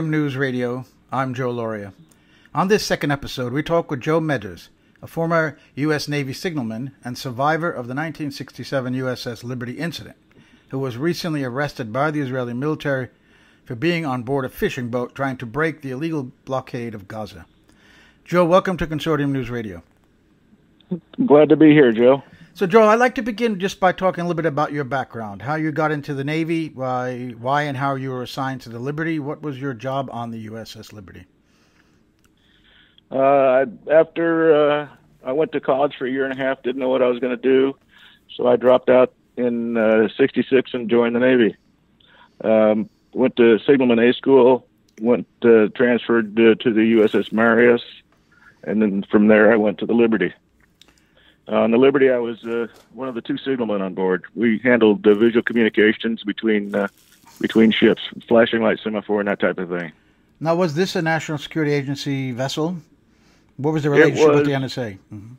News Radio. I'm Joe Lauria. On this second episode, we talk with Joe Meadors, a former U.S. Navy signalman and survivor of the 1967 USS Liberty incident, who was recently arrested by the Israeli military for being on board a fishing boat trying to break the illegal blockade of Gaza. Joe, welcome to Consortium News Radio. Glad to be here, Joe. So, Joe, I'd like to begin just by talking a little bit about your background, how you got into the Navy, why and how you were assigned to the Liberty. What was your job on the USS Liberty? After I went to college for a year and a half, didn't know what I was going to do, so I dropped out in '66 and joined the Navy. Went to signalman A school, transferred to the USS Marius, and then from there I went to the Liberty. On the Liberty, I was one of the two signalmen on board. We handled visual communications between ships, flashing light, semaphore, and that type of thing. Now, was this a National Security Agency vessel? What was the relationship with the NSA? Mm-hmm.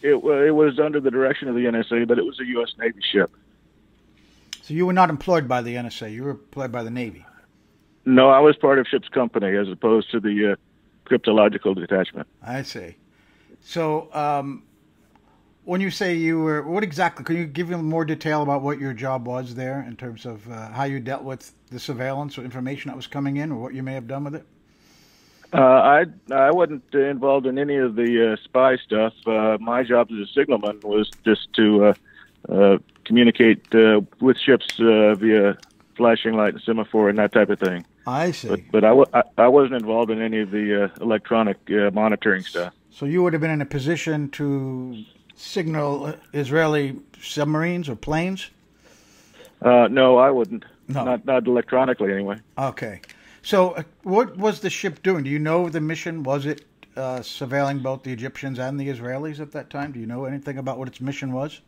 It was under the direction of the NSA, but it was a U.S. Navy ship. So you were not employed by the NSA. You were employed by the Navy. No, I was part of ship's company as opposed to the cryptological detachment. I see. So when you say you were, what exactly, can you give me more detail about what your job was there in terms of how you dealt with the surveillance or information that was coming in, or what you may have done with it? I wasn't involved in any of the spy stuff. My job as a signalman was just to communicate with ships via flashing light and semaphore and that type of thing. I see. But I wasn't involved in any of the electronic monitoring stuff. So you would have been in a position to signal Israeli submarines or planes? No, I wouldn't. No. Not electronically, anyway. Okay. So what was the ship doing? Do you know the mission? Was it surveilling both the Egyptians and the Israelis at that time? Do you know anything about what its mission was?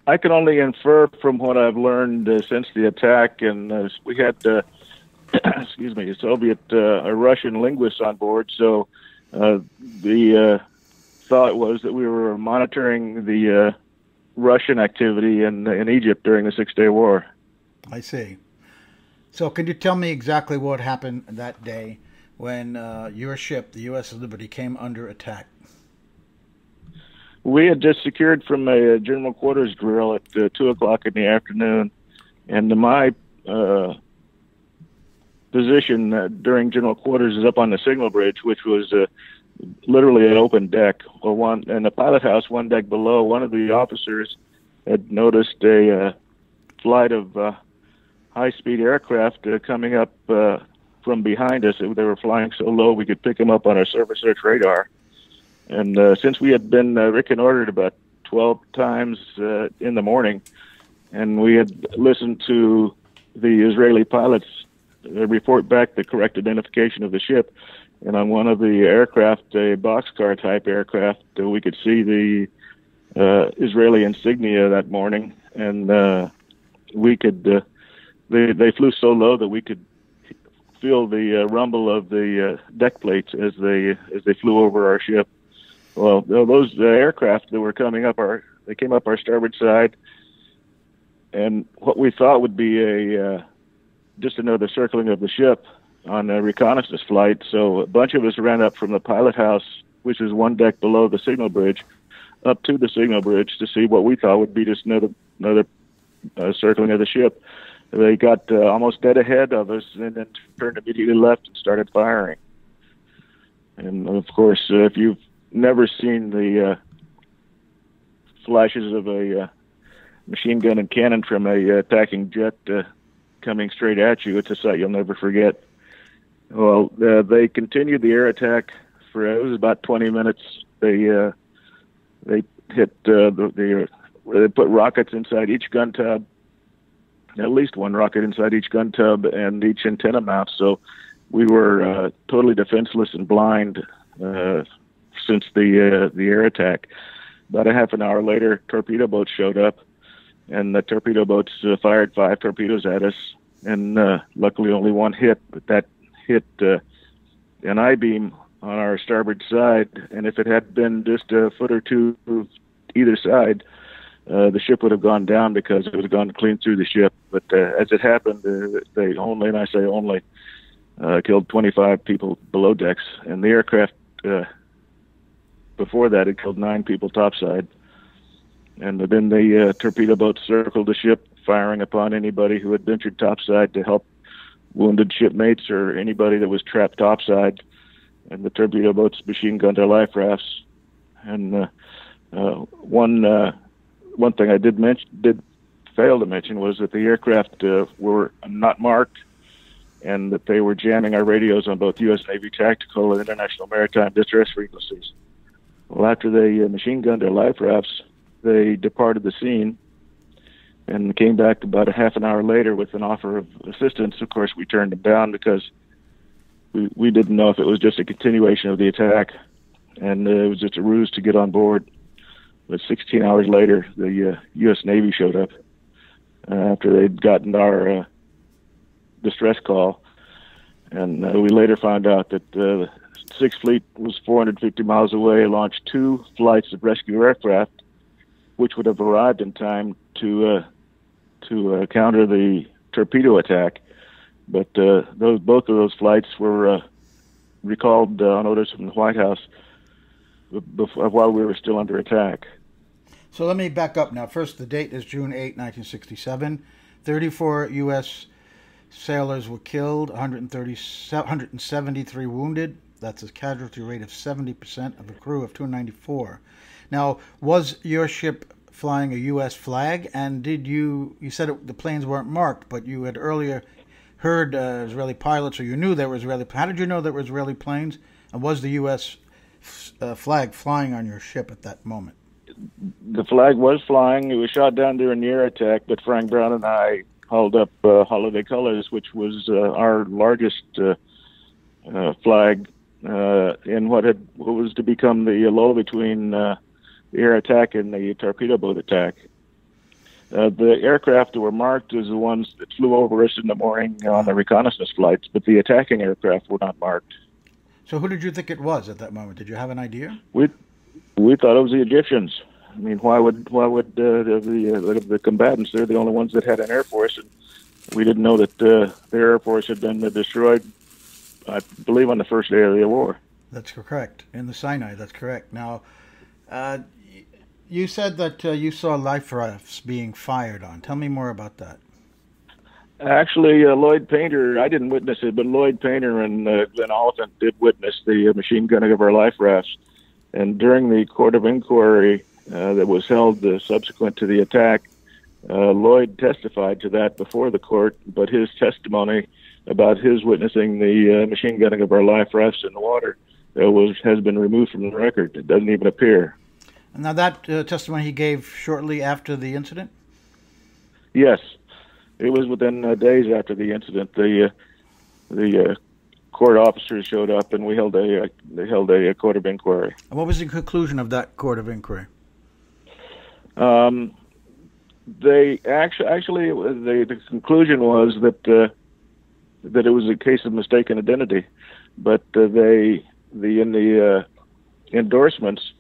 I can only infer from what I've learned since the attack, and we had, excuse me, a Russian linguist on board, so the thought was that we were monitoring the Russian activity in Egypt during the Six-Day War. I see. So can you tell me exactly what happened that day when your ship, the USS Liberty, came under attack? We had just secured from a general quarters drill at 2 o'clock in the afternoon, and my position during general quarters is up on the signal bridge, which was literally an open deck. And the pilot house, one deck below, one of the officers had noticed a flight of high-speed aircraft coming up from behind us. They were flying so low we could pick them up on our surface search radar. And since we had been reconnoitered about 12 times in the morning, and we had listened to the Israeli pilots report back the correct identification of the ship, and on one of the aircraft, a boxcar type aircraft, we could see the Israeli insignia that morning, and we could. They flew so low that we could feel the rumble of the deck plates as they flew over our ship. Well, those aircraft that were coming up they came up our starboard side, and what we thought would be just another circling of the ship on a reconnaissance flight. So a bunch of us ran up from the pilot house, which is one deck below the signal bridge, up to the signal bridge to see what we thought would be just another circling of the ship. They got almost dead ahead of us and then turned immediately left and started firing. And, of course, if you've never seen the flashes of a machine gun and cannon from a attacking jet coming straight at you, it's a sight you'll never forget. Well, they continued the air attack for it was about 20 minutes. They hit they put rockets inside each gun tub, at least one rocket inside each gun tub and each antenna mount. So we were totally defenseless and blind since the air attack. About a half an hour later, torpedo boats showed up, and the torpedo boats fired 5 torpedoes at us, and luckily only one hit, but that hit an I-beam on our starboard side, and if it had been just a foot or two either side, the ship would have gone down because it would have gone clean through the ship. But as it happened, they only, and I say only, killed 25 people below decks, and the aircraft before that had killed 9 people topside. And then the torpedo boats circled the ship, firing upon anybody who had ventured topside to help wounded shipmates or anybody that was trapped topside. And the torpedo boats machine gunned their life rafts. And one thing I did fail to mention was that the aircraft were not marked, and that they were jamming our radios on both U.S. Navy tactical and international maritime distress frequencies. Well, after they machine gunned their life rafts, they departed the scene and came back about a half an hour later with an offer of assistance. Of course, we turned them down because we didn't know if it was just a continuation of the attack, and it was just a ruse to get on board. But 16 hours later, the U.S. Navy showed up after they'd gotten our distress call, and we later found out that the Sixth Fleet was 450 miles away, launched 2 flights of rescue aircraft, which would have arrived in time to counter the torpedo attack. But both of those flights were recalled on orders from the White House while we were still under attack. So let me back up now. First, the date is June 8, 1967. 34 U.S. sailors were killed, 173 wounded. That's a casualty rate of 70% of a crew of 294. Now, was your ship flying a U.S. flag? And did you said the planes weren't marked, but you had earlier heard Israeli pilots, or you knew there were Israeli. How did you know there were Israeli planes? And was the U.S. Flag flying on your ship at that moment? The flag was flying. It was shot down during the air attack, but Frank Brown and I hauled up holiday colors, which was our largest flag in what was to become the lull between the air attack and the torpedo boat attack. The aircraft that were marked as the ones that flew over us in the morning on the reconnaissance flights, but the attacking aircraft were not marked. So who did you think it was at that moment? Did you have an idea? We thought it was the Egyptians. I mean, why would the combatants? They're the only ones that had an air force, and we didn't know that their air force had been destroyed, I believe, on the first day of the war. That's correct. In the Sinai, that's correct. Now, you said that you saw life rafts being fired on. Tell me more about that. Actually, Lloyd Painter, I didn't witness it, but Lloyd Painter and Glenn Oliphant did witness the machine gunning of our life rafts. And during the court of inquiry that was held subsequent to the attack, Lloyd testified to that before the court, but his testimony about his witnessing the machine gunning of our life rafts in the water has been removed from the record. It doesn't even appear. And now that testimony he gave shortly after the incident? Yes. It was within days after the incident. The court officers showed up, and they held a court of inquiry. And what was the conclusion of that court of inquiry? They the conclusion was that it was a case of mistaken identity, but in the endorsements,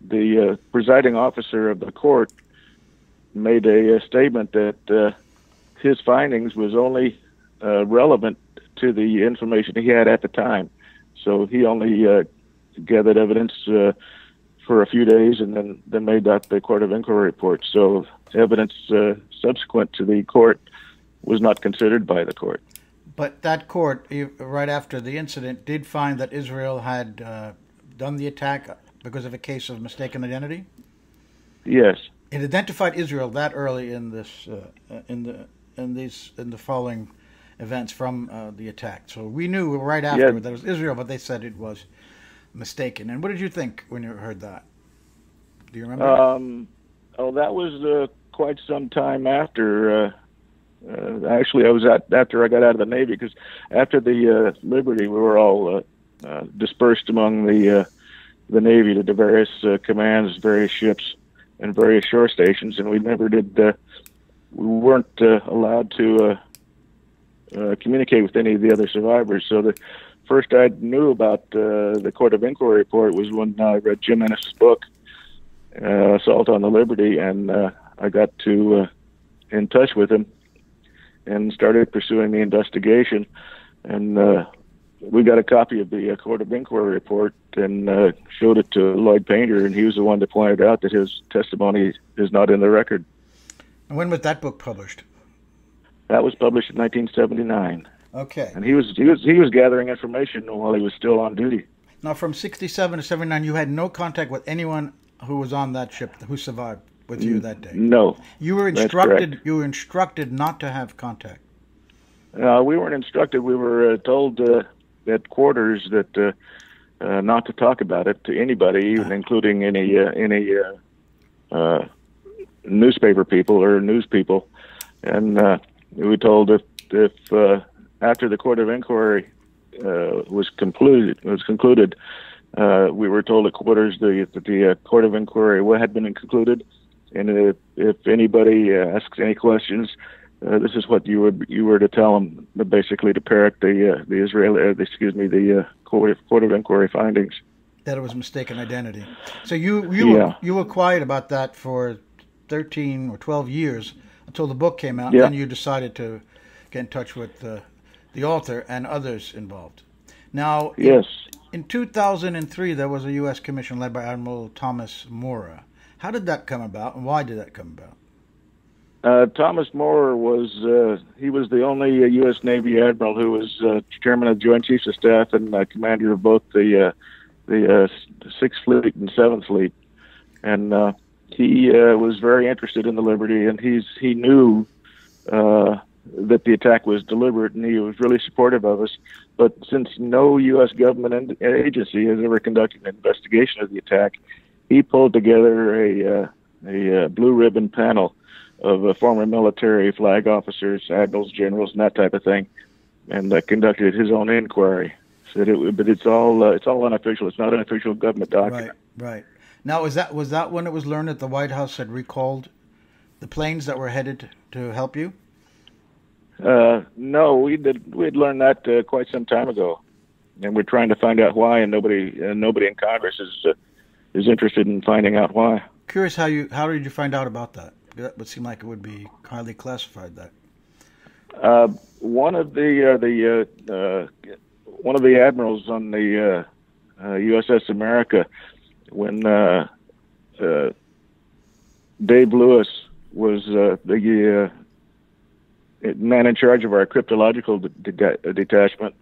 the presiding officer of the court made a statement that his findings was only relevant to the information he had at the time. So he only gathered evidence for a few days and then made that the court of inquiry report. So evidence subsequent to the court was not considered by the court. But that court, right after the incident, did find that Israel had done the attack because of a case of mistaken identity? Yes. It identified Israel that early in this in the following events from the attack. So we knew right afterward that it was Israel, but they said it was mistaken. And what did you think when you heard that? Do you remember? That was quite some time after. Actually, I was after I got out of the Navy, because after the Liberty, we were all dispersed among the Navy to the various commands, various ships, and various shore stations, and we never did. We weren't allowed to communicate with any of the other survivors. So the first I knew about the Court of Inquiry report was when I read Jim Ennis's book, Assault on the Liberty, and I got in touch with him and started pursuing the investigation. and we got a copy of the Court of Inquiry report and showed it to Lloyd Painter, and he was the one that pointed out that his testimony is not in the record. And when was that book published? That was published in 1979. Okay. And he was gathering information while he was still on duty. Now, from 67 to 79, you had no contact with anyone who was on that ship who survived with you that day. No. You were instructed. You were instructed not to have contact. We weren't instructed. We were told at quarters that not to talk about it to anybody, even including any newspaper people or news people. And we were told if after the Court of Inquiry was concluded, we were told at quarters that the Court of Inquiry had been concluded, and if anybody asks any questions, this is what you were to tell them, basically to parrot the Court of Inquiry findings. That it was mistaken identity. So you were quiet about that for 13 or 12 years until the book came out, and then you decided to get in touch with the author and others involved. Now, in 2003, there was a U.S. commission led by Admiral Thomas Mora. How did that come about, and why did that come about? Thomas Mora was the only U.S. Navy admiral who was chairman of the Joint Chiefs of Staff and commander of both the Sixth Fleet and Seventh Fleet, and he was very interested in the Liberty, and he knew that the attack was deliberate, and he was really supportive of us. But since no U.S. government agency has ever conducted an investigation of the attack, he pulled together a blue ribbon panel of former military flag officers, admirals, generals, and that type of thing, and conducted his own inquiry. But it's all unofficial. It's not an official government document. Right. Now, was that when it was learned that the White House had recalled the planes that were headed to help you? No, we'd learned that quite some time ago, and we're trying to find out why, and nobody in Congress is interested in finding out why. Curious how did you find out about that? That would seem like it would be highly classified. That one of the admirals on the USS America, when Dave Lewis was the man in charge of our cryptological detachment,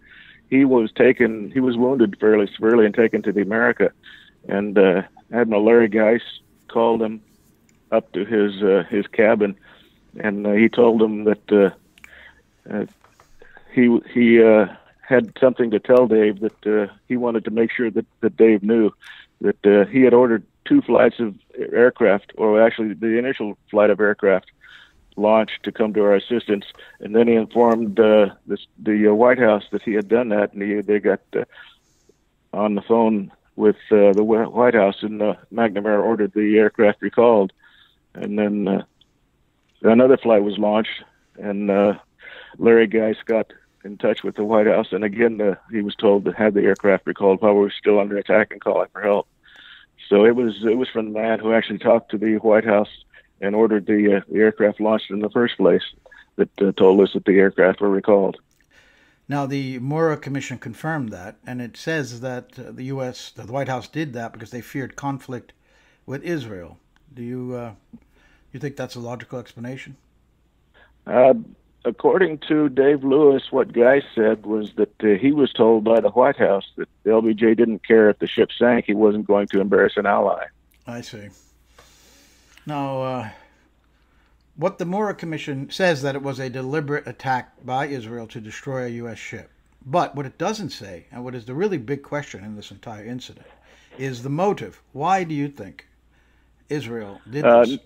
he was wounded fairly severely and taken to the America, and Admiral Larry Geis called him up to his cabin, and he told him that he had something to tell Dave, that he wanted to make sure that Dave knew that he had ordered 2 flights of aircraft, or actually the initial flight of aircraft, launched to come to our assistance, and then he informed the White House that he had done that, and they got on the phone with the White House, and McNamara ordered the aircraft recalled, and then another flight was launched, and Larry Geis got in touch with the White House, and again he was told to have the aircraft recalled while we were still under attack and calling for help. So it was from the man who actually talked to the White House and ordered the aircraft launched in the first place that told us that the aircraft were recalled. Now, the Mora Commission confirmed that, and it says that the White House did that because they feared conflict with Israel. Do you think that's a logical explanation? According to Dave Lewis, what Guy said was that he was told by the White House that the LBJ didn't care if the ship sank. He wasn't going to embarrass an ally. I see. Now, what the Mora Commission says that it was a deliberate attack by Israel to destroy a U.S. ship. But what it doesn't say, and what is the really big question in this entire incident, is the motive. Why do you think Israel did this?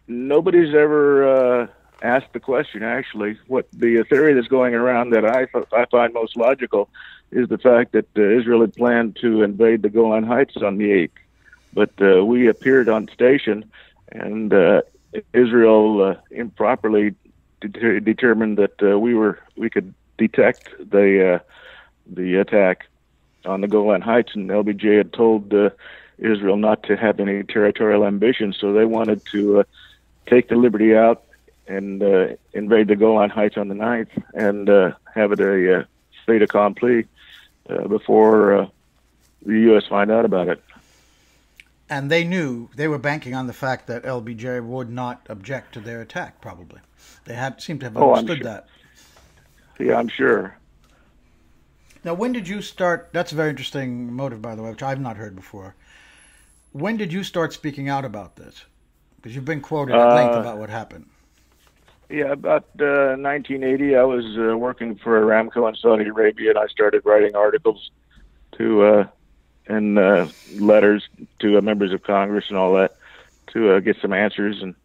Nobody's ever asked the question, actually. What the theory that's going around that I find most logical is the fact that Israel had planned to invade the Golan Heights on the 8th. But we appeared on station, and Israel improperly determined that we could detect the attack on the Golan Heights, and LBJ had told Israel not to have any territorial ambitions, so they wanted to take the Liberty out and invade the Golan Heights on the 9th and have it fait accompli before the U.S. find out about it. And they knew, they were banking on the fact that LBJ would not object to their attack, probably. They seemed to have understood that. Yeah, I'm sure. Now, when did you start, that's a very interesting motive, by the way, which I've not heard before. When did you start speaking out about this? Because you've been quoted at length about what happened. Yeah, about 1980, I was working for Aramco in Saudi Arabia, and I started writing articles and letters to members of Congress and all that to get some answers. And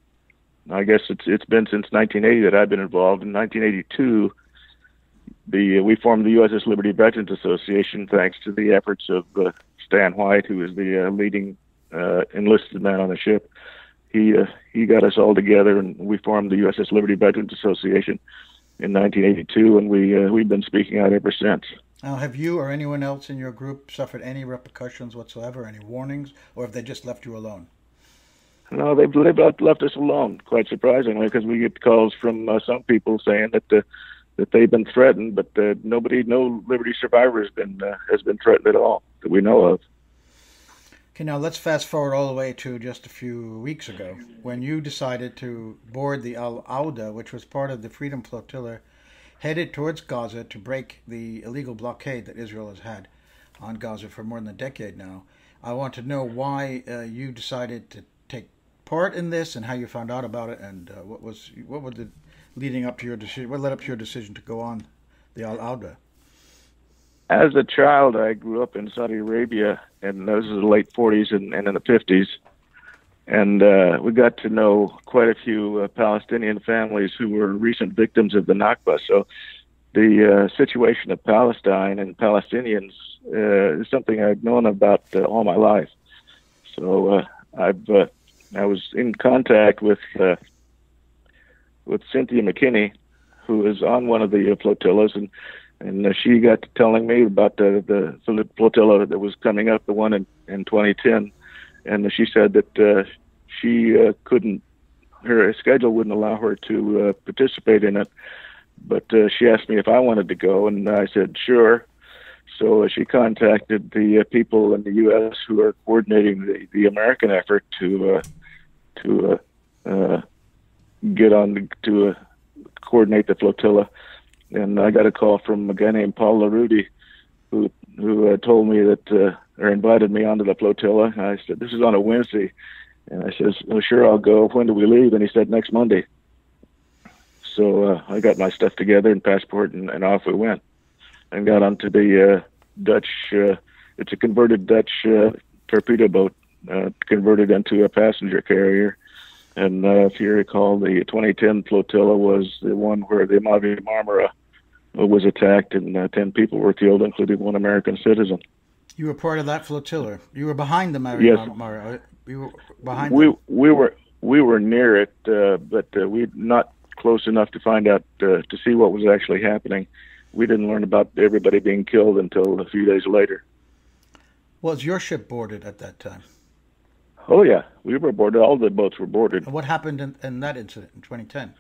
I guess it's been since 1980 that I've been involved. In 1982, we formed the USS Liberty Veterans Association thanks to the efforts of Stan White, who is the leading enlisted man on the ship. He got us all together, and we formed the USS Liberty Veterans Association in 1982, and we've been speaking out ever since. Now, have you or anyone else in your group suffered any repercussions whatsoever, any warnings, or have they just left you alone? No, they've left us alone, quite surprisingly, because we get calls from some people saying that they've been threatened, but no Liberty survivor has been threatened at all that we know of. Okay, now let's fast forward all the way to just a few weeks ago, when you decided to board the Al-Auda, which was part of the Freedom Flotilla, headed towards Gaza to break the illegal blockade that Israel has had on Gaza for more than a decade now. I want to know why you decided to take part in this and how you found out about it, and what was the leading up to your decision? What led up to your decision to go on the Al-Auda? As a child, I grew up in Saudi Arabia, and this is the late 40s and in the 50s. And we got to know quite a few Palestinian families who were recent victims of the Nakba. So the situation of Palestine and Palestinians is something I've known about all my life. So I was in contact with Cynthia McKinney, who is on one of the flotillas, and she got to telling me about the flotilla that was coming up, the one in 2010. And she said that she her schedule wouldn't allow her to participate in it. But she asked me if I wanted to go, and I said, sure. So she contacted the people in the U.S. who are coordinating the American effort to get on to coordinate the flotilla. And I got a call from a guy named Paul LaRudy, who told me that, or invited me onto the flotilla. And I said, this is on a Wednesday. And I said, well, sure, I'll go. When do we leave? And he said, next Monday. So I got my stuff together and passport, and off we went. And got onto the Dutch, it's a converted Dutch torpedo boat, converted into a passenger carrier. And if you recall, the 2010 flotilla was the one where the Mavi Marmara was attacked, and 10 people were killed, including one American citizen. You were part of that flotilla. You were behind the Mavi Marmara. You were behind. We were near it, but we not close enough to find out to see what was actually happening. We didn't learn about everybody being killed until a few days later. Was your ship boarded at that time? Oh, yeah. We were boarded. All the boats were boarded. And what happened in that incident in 2010?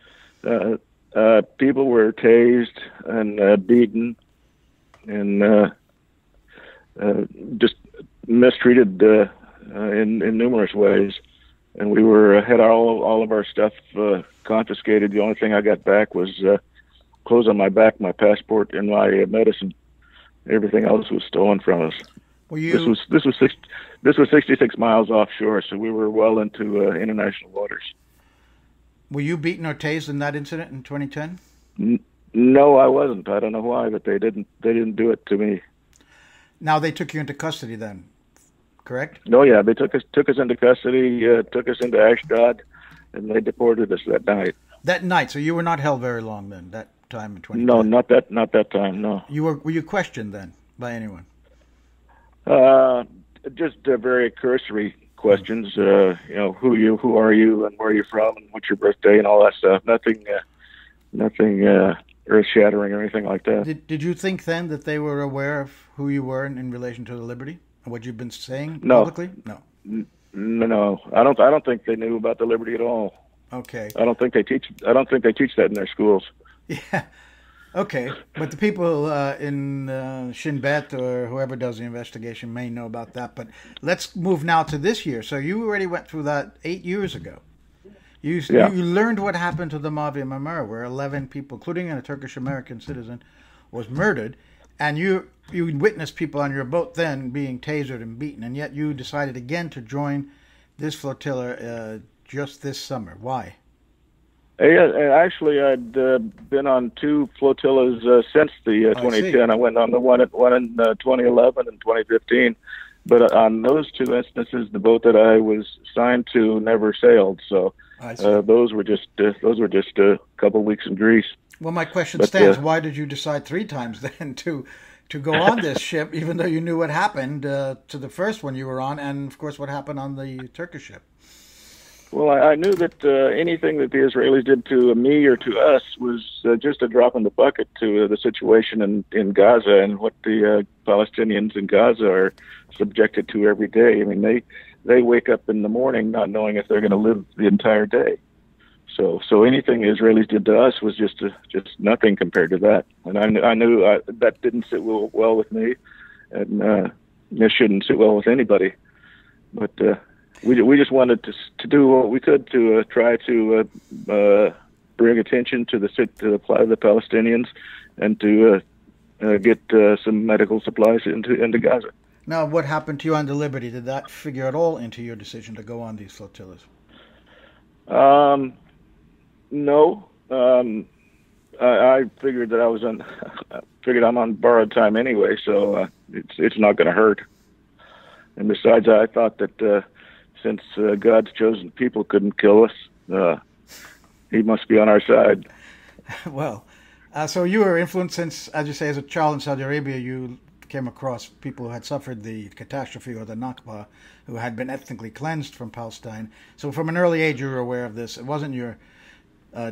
People were tased and beaten and just mistreated in numerous ways. And we had all of our stuff confiscated. The only thing I got back was clothes on my back, my passport, and my medicine. Everything else was stolen from us. This was 66 miles offshore, so we were well into international waters. Were you beaten or tased in that incident in 2010? No, I wasn't. I don't know why, but they didn't do it to me. Now they took you into custody then, correct? No, yeah, they took us into custody, took us into Ashdod, and they deported us that night. That night, so you were not held very long then. That time in 2010. No, not that time. No. Were you questioned then by anyone? Just very cursory questions. Who are you, and where are you from, and what's your birthday, and all that stuff. Nothing earth-shattering or anything like that. Did you think then that they were aware of who you were in relation to the Liberty and what you've been saying publicly? No. No, I don't think they knew about the Liberty at all. Okay. I don't think they teach that in their schools. Yeah. Okay, but the people in Shin Bet or whoever does the investigation may know about that. But let's move now to this year. So you already went through that 8 years ago. You Yeah. learned what happened to the Mavi Marmara, where 11 people, including a Turkish American citizen, was murdered, and you witnessed people on your boat then being tasered and beaten, and yet you decided again to join this flotilla just this summer. Why? Yeah, actually, I'd been on two flotillas since the I see. 2010. I went on the one in 2011 and 2015, but on those two instances, the boat that I was signed to never sailed. So I see. those were just a couple weeks in Greece. Well, my question But stands: why did you decide 3 times then to go on this ship, even though you knew what happened to the first one you were on, and of course what happened on the Turkish ship? well, I knew that anything that the Israelis did to me or to us was just a drop in the bucket to the situation in Gaza and what the Palestinians in Gaza are subjected to every day. I mean, they wake up in the morning not knowing if they're going to live the entire day. So anything the Israelis did to us was just nothing compared to that. And I knew that didn't sit well with me, and it shouldn't sit well with anybody. But we just wanted to do what we could to try to bring attention to the plight of the Palestinians and to get some medical supplies into Gaza. Now, what happened to you on the Liberty? Did that figure at all into your decision to go on these flotillas? No. I figured that I figured I'm on borrowed time anyway, so it's not going to hurt. And besides, I thought that since God's chosen people couldn't kill us, He must be on our side. Well, so you were influenced since, as you say, as a child in Saudi Arabia, you came across people who had suffered the catastrophe or the Nakba, who had been ethnically cleansed from Palestine. So from an early age, you were aware of this. It wasn't your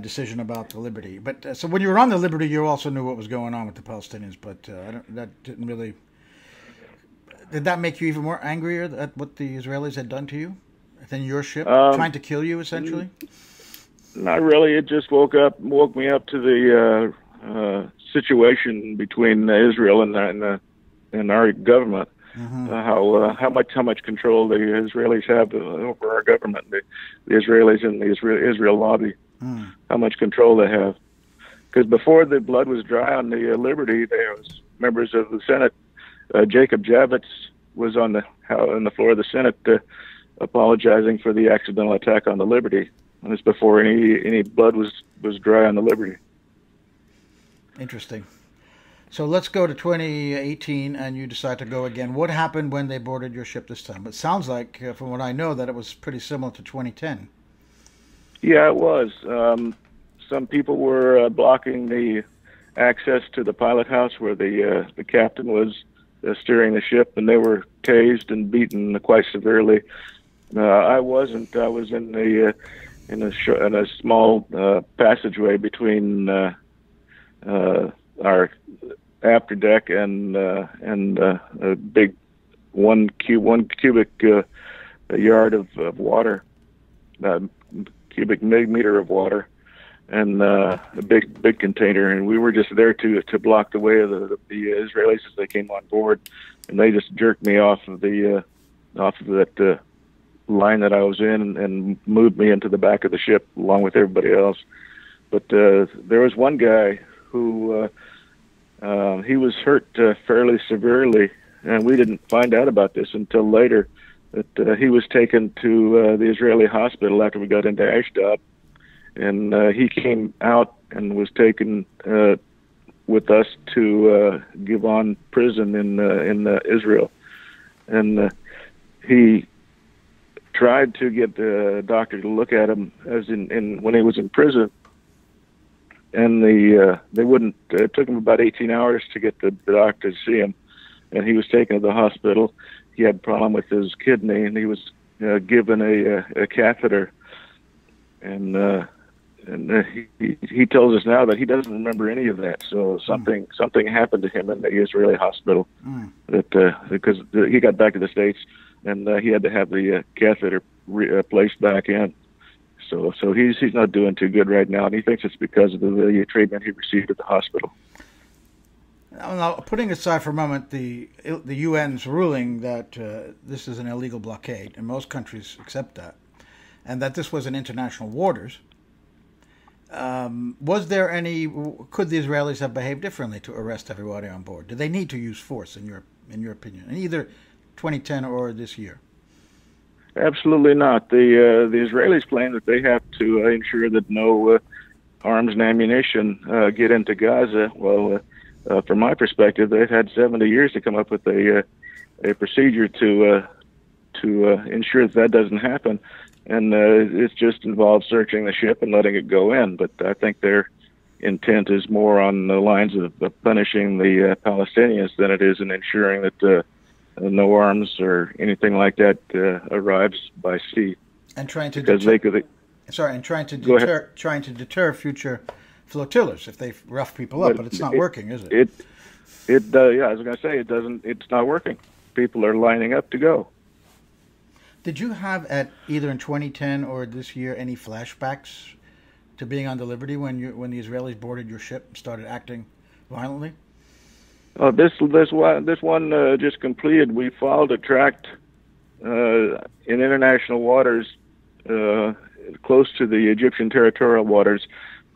decision about the Liberty. But so when you were on the Liberty, you also knew what was going on with the Palestinians. But that didn't really. Did that make you even more angrier at what the Israelis had done to you than your ship, trying to kill you, essentially? Not really. It just woke me up to the situation between Israel and our government. Mm-hmm. How much control the Israelis have over our government, the Israelis and the Israel lobby. How much control they have. Because before the blood was dry on the Liberty, there was members of the Senate. Jacob Javits was on the floor of the Senate apologizing for the accidental attack on the Liberty. And it's before any blood was dry on the Liberty. Interesting. So let's go to 2018, and you decide to go again. What happened when they boarded your ship this time? It sounds like, from what I know, that it was pretty similar to 2010. Yeah, it was. Some people were blocking the access to the pilot house where the captain was steering the ship, and they were tased and beaten quite severely. I wasn't. I was in a small passageway between our after deck and a big one cubic yard of water, cubic meter of water, and a big container, and we were just there to block the way of the Israelis as they came on board, and they just jerked me off of that line that I was in and moved me into the back of the ship along with everybody else. But there was one guy who he was hurt fairly severely, and we didn't find out about this until later. That he was taken to the Israeli hospital after we got into Ashdod, and he came out and was taken with us to Givon prison in Israel, and he tried to get the doctor to look at him as in when he was in prison, and they wouldn't. It took him about 18 hours to get the doctor to see him, and he was taken to the hospital. He had a problem with his kidney, and he was given a catheter. And he tells us now that he doesn't remember any of that. So something happened to him in the Israeli hospital that because he got back to the States, and he had to have the catheter placed back in. So he's not doing too good right now, and he thinks it's because of the treatment he received at the hospital. Now, putting aside for a moment the UN's ruling that this is an illegal blockade, and most countries accept that, and that this was in international waters, was there any? Could the Israelis have behaved differently to arrest everybody on board? Did they need to use force, in your opinion, in either 2010 or this year? Absolutely not. The Israelis claim that they have to ensure that no arms and ammunition get into Gaza. Well, from my perspective, they've had 70 years to come up with a procedure to ensure that doesn't happen, and it just involves searching the ship and letting it go in. But I think their intent is more on the lines of punishing the Palestinians than it is in ensuring that no arms or anything like that arrives by sea. And trying to trying to deter future flotillas if they rough people up, but it's not working, is it? Yeah, I was going to say it's not working. People are lining up to go. Did you have at either in 2010 or this year any flashbacks to being on the Liberty when the Israelis boarded your ship and started acting violently? Oh, this one just completed. We filed a tract in international waters close to the Egyptian territorial waters,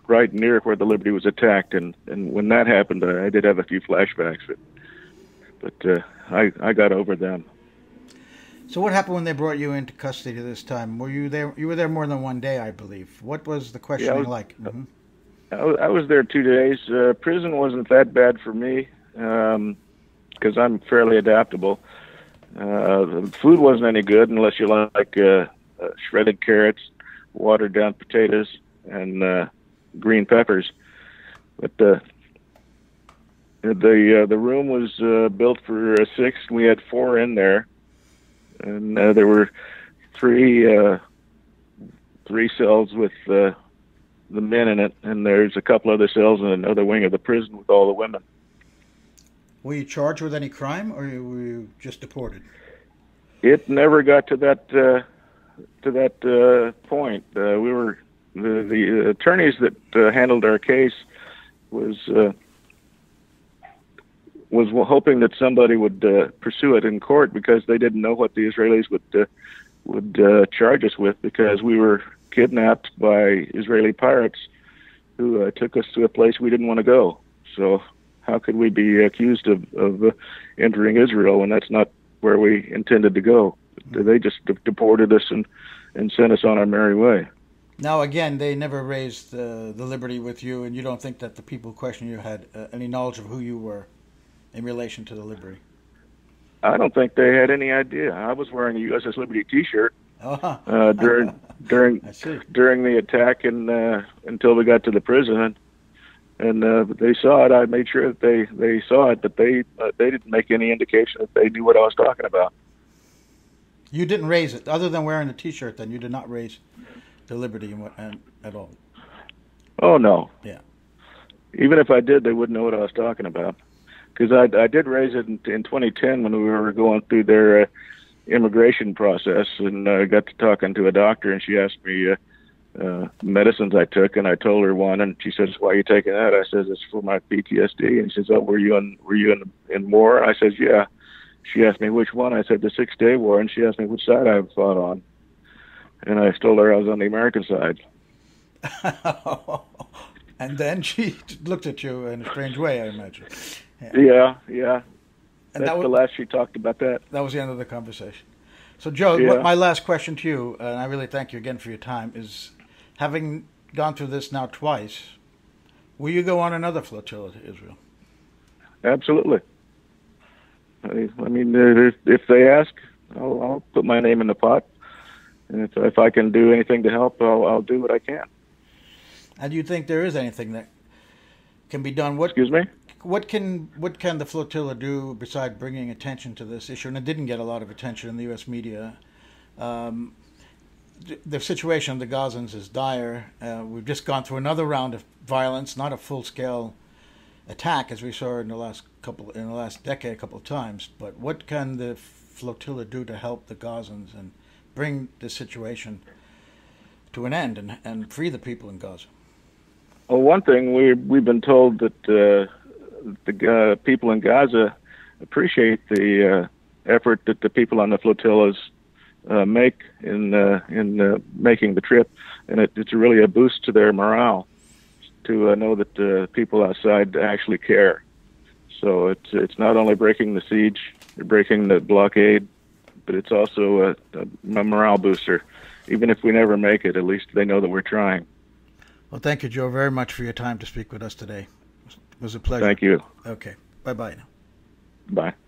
right near where the Liberty was attacked. And when that happened, I did have a few flashbacks, but I got over them. So what happened when they brought you into custody this time? Were you there? You were there more than one day, I believe. What was the questioning like? Mm-hmm. I was there 2 days. Prison wasn't that bad for me because I'm fairly adaptable. The food wasn't any good unless you like shredded carrots, watered down potatoes, and green peppers. But the room was built for 6. We had 4 in there, and there were three cells with the men in it, and there's a couple other cells in another wing of the prison with all the women. Were you charged with any crime, or were you just deported? It never got to that point. We were the attorneys that handled our case was hoping that somebody would pursue it in court because they didn't know what the Israelis would charge us with, because we were kidnapped by Israeli pirates who took us to a place we didn't want to go. So how could we be accused of entering Israel when that's not where we intended to go? They just deported us and sent us on our merry way. Now, again, they never raised the Liberty with you, and you don't think that the people questioning you had any knowledge of who you were in relation to the Liberty? I don't think they had any idea. I was wearing a USS Liberty T-shirt during the attack and until we got to the prison, and they saw it. I made sure that they saw it, but they didn't make any indication that they knew what I was talking about. You didn't raise it, other than wearing the T-shirt. Then you did not raise the Liberty at all. Oh no. Yeah. Even if I did, they wouldn't know what I was talking about. Because I did raise it in 2010 when we were going through their immigration process, and I got to talking to a doctor, and she asked me medicines I took, and I told her one, and she says, "Why are you taking that?" I says, "It's for my PTSD." And she says, "Oh, were you in war?" I says, "Yeah." She asked me which one. I said the 6-Day War, and she asked me which side I fought on, and I told her I was on the American side. And then she looked at you in a strange way, I imagine. Yeah. And that's the last she talked about that. That was the end of the conversation. So, Joe, my last question to you, and I really thank you again for your time, is having gone through this now twice, will you go on another flotilla to Israel? Absolutely. I mean, if they ask, I'll put my name in the pot, and if I can do anything to help, I'll do what I can. And do you think there is anything that can be done? Excuse me? What can the flotilla do besides bringing attention to this issue? And it didn't get a lot of attention in the U.S. media. The situation of the Gazans is dire. We've just gone through another round of violence, not a full-scale attack as we saw in the last decade a couple of times. But what can the flotilla do to help the Gazans and bring the situation to an end and free the people in Gaza? Well, one thing we've been told that the people in Gaza appreciate the effort that the people on the flotillas make in making the trip, and it's really a boost to their morale to know that the people outside actually care. So it's not only breaking the siege, breaking the blockade, but it's also a morale booster. Even if we never make it, at least they know that we're trying. Well, thank you, Joe, very much for your time to speak with us today. It was a pleasure. Thank you. Okay. Bye-bye now. Bye.